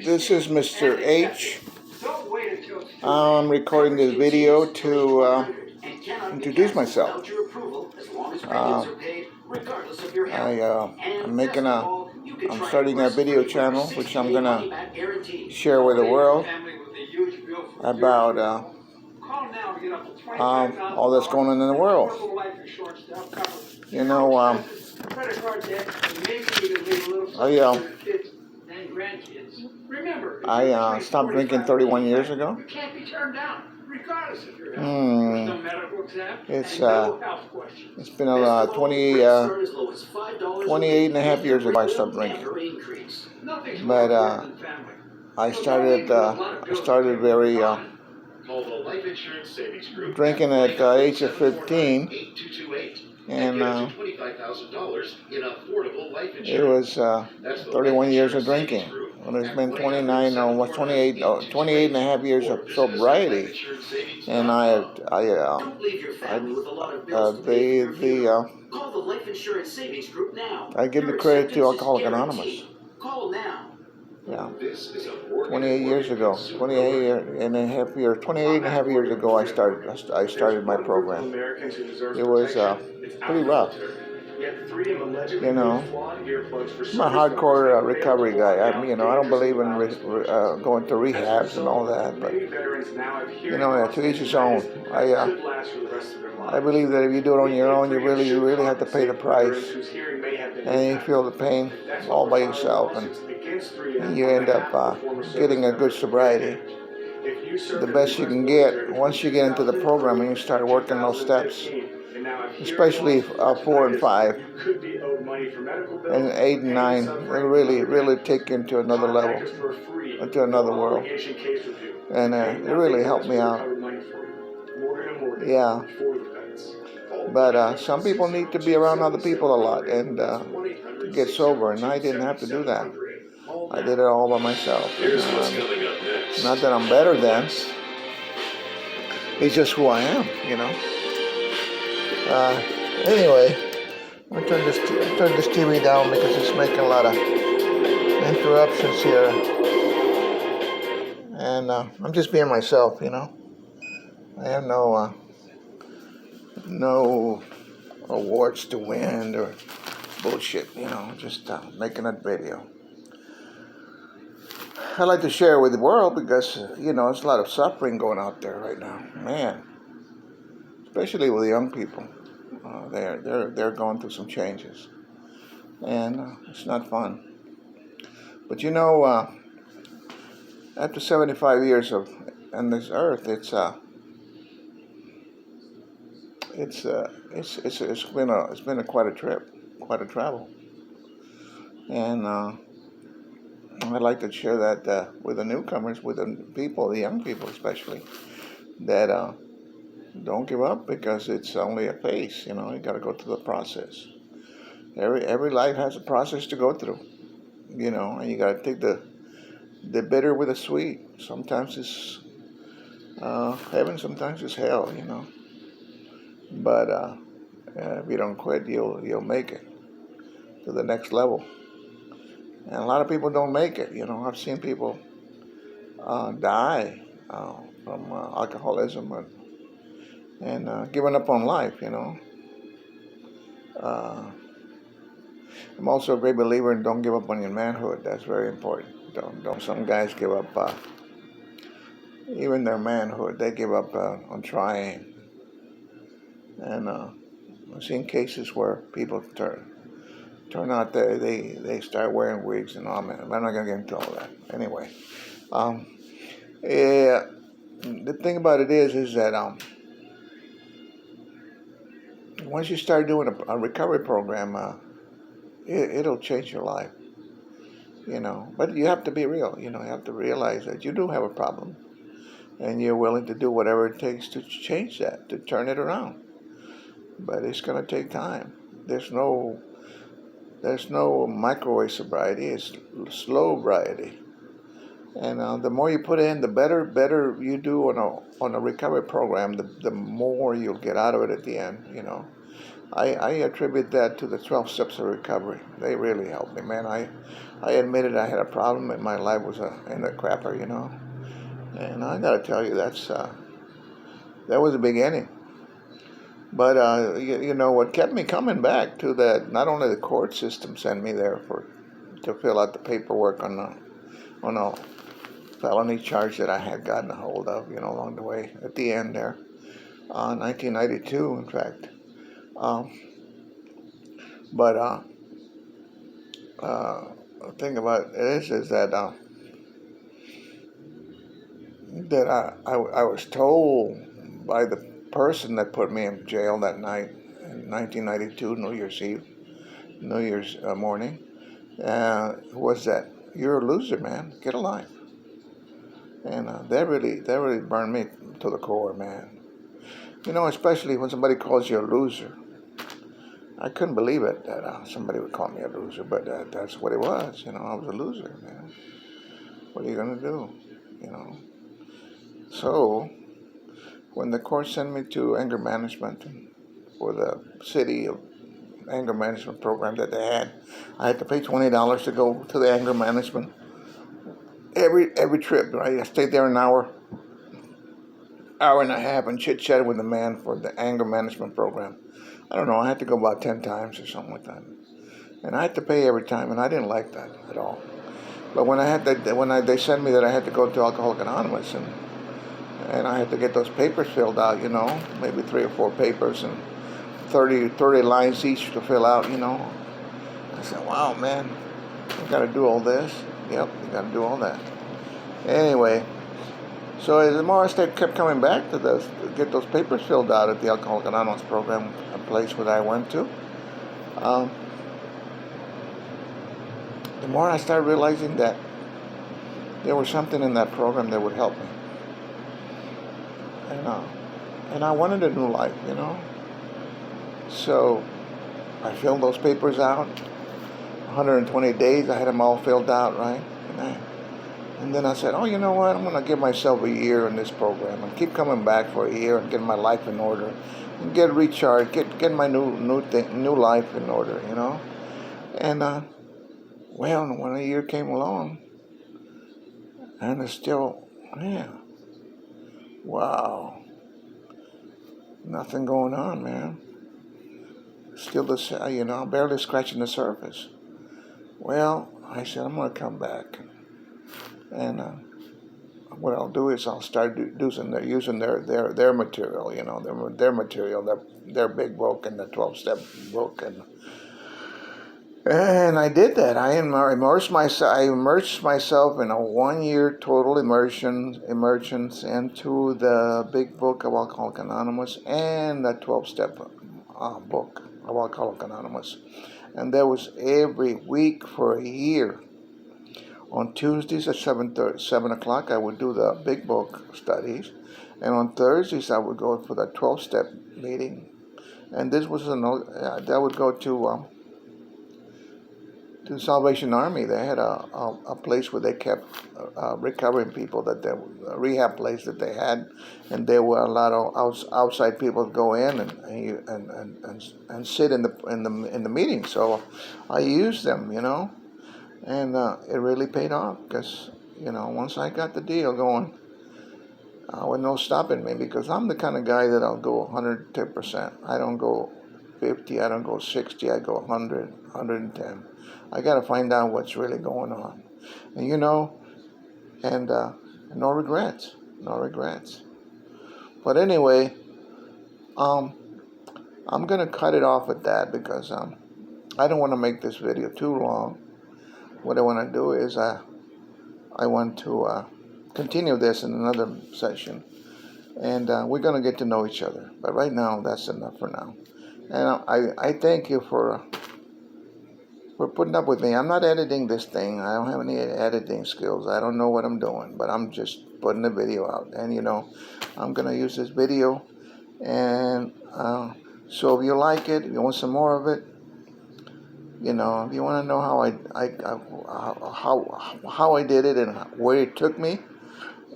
This is Mr. H. I'm recording this video to introduce myself. I'm starting a video channel which I'm gonna share with the world about all that's going on in the world. You know, I stopped drinking 31 years ago. It's been 28 and a half years ago I stopped drinking. But I started very drinking at the age of 15, and it was 31 years of drinking. Well, it's been 28 and a half years of sobriety, and I give the credit to Alcoholics Anonymous. Yeah, 28 years ago, 28 and a half years ago, I started my program. It was pretty rough. You know, I'm a hardcore recovery guy. I don't believe in going to rehabs and all that, but to each his own. I believe that if you do it on your own, you really have to pay the price, and you feel the pain all by yourself, and you end up getting a good sobriety, the best you can get once you get into the program and you start working those steps, especially 4 and 5, and 8 and 9. They really take you into another level, into another world, and it really helped me out. Yeah, but some people need to be around other people a lot and get sober, and I didn't have to do that. I did it all by myself. Not that I'm better than. It's just who I am, Anyway, I'll turn this TV down because it's making a lot of interruptions here. And I'm just being myself, I have no awards to win or bullshit, just making a video. I like to share with the world because, there's a lot of suffering going out there right now, man. Especially with the young people. They're going through some changes, and it's not fun. But after 75 years on this earth, it's been quite a trip, quite a travel, and I'd like to share that with the newcomers, with the people, the young people especially, that don't give up, because it's only a phase. You got to go through the process. Every life has a process to go through, and you got to take the bitter with the sweet. Sometimes it's heaven, sometimes it's hell, But if you don't quit, you'll make it to the next level. And a lot of people don't make it. I've seen people die from alcoholism and giving up on life. I'm also a great believer in don't give up on your manhood. That's very important. Don't. Some guys give up even their manhood. They give up on trying. And I've seen cases where people turn out they start wearing wigs and all that. I'm not gonna get into all that. Anyway, the thing about it is that once you start doing a recovery program, it'll change your life. But you have to be real. You have to realize that you do have a problem, and you're willing to do whatever it takes to change that, to turn it around. But it's going to take time. There's no microwave sobriety. It's slow sobriety. And the more you put in, the better you do on a recovery program, the more you'll get out of it at the end. I attribute that to the 12 steps of recovery. They really helped me, man. I admitted I had a problem and my life was in the crapper, you know. And I gotta tell you, that was the beginning. But you know what kept me coming back to that? Not only the court system sent me there to fill out the paperwork on a felony charge that I had gotten a hold of, you know, along the way at the end there, 1992, in fact. Um, but the thing about it is that I was told by the person that put me in jail that night in 1992, New Year's Eve, New Year's morning, was that you're a loser, man. Get a life. And that really burned me to the core, man. You know, especially when somebody calls you a loser. I couldn't believe it that somebody would call me a loser, but that's what it was. You know, I was a loser, man. What are you gonna do? You know. So when the court sent me to anger management for the city of anger management program that they had, I had to pay $20 to go to the anger management every trip. Right, I stayed there an hour and a half and chit chatted with the man for the anger management program. I don't know. I had to go about 10 times or something like that, and I had to pay every time, and I didn't like that at all. But when they sent me that I had to go to Alcoholics Anonymous and I had to get those papers filled out, you know, maybe 3 or 4 papers and 30 lines each to fill out, you know. I said, wow, man, you got to do all this. Yep, you got to do all that. Anyway, so the more I kept coming back to get those papers filled out at the Alcoholics Anonymous program, a place where I went to, the more I started realizing that there was something in that program that would help me. And I wanted a new life, you know. So I filled those papers out. 120 days, I had them all filled out, right? And then I said, oh, you know what? I'm going to give myself a year in this program and keep coming back for a year and get my life in order and get recharged, get my new life in order, you know. And well, when a year came along, and it's still, yeah, wow, nothing going on, man. Still you know, barely scratching the surface. Well, I said, I'm going to come back. And what I'll do is I'll start using their material, you know, their material, their big book and the 12-step book. And I did that. I immersed myself in a 1-year total immersion into the big book of Alcoholics Anonymous and the 12-step book of Alcoholics Anonymous. And that was every week for a year. On Tuesdays at 7 o'clock, I would do the big book studies. And on Thursdays, I would go for the 12-step meeting. And this was that would go to Salvation Army. They had a place where they kept recovering people, a rehab place that they had, and there were a lot of outside people to go in and sit in the meeting. So I used them, you know, and it really paid off because, you know, once I got the deal going, there was no stopping me because I'm the kind of guy that I'll go 110%. I don't go 50, I don't go 60, I go 100, 110. I got to find out what's really going on. And, you know, and no regrets. But anyway, I'm going to cut it off at that because I don't want to make this video too long. What I want to do is I want to continue this in another session. And we're going to get to know each other. But right now, that's enough for now. And I thank you for putting up with me. I'm not editing this thing. I don't have any editing skills. I don't know what I'm doing, but I'm just putting the video out. And, you know, I'm going to use this video. And so if you like it, if you want some more of it, you know, if you want to know how I did it and where it took me,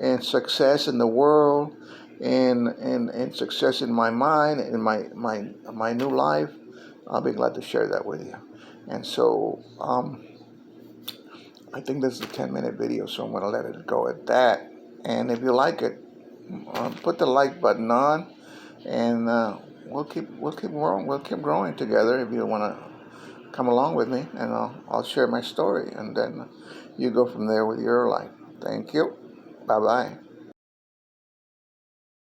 and success in the world, and success in my mind, in my new life, I'll be glad to share that with you. And so I think this is a 10-minute video, so I'm going to let it go at that. And if you like it, put the like button on, and we'll keep growing together. If you want to come along with me, and I'll share my story, and then you go from there with your life. Thank you. Bye bye.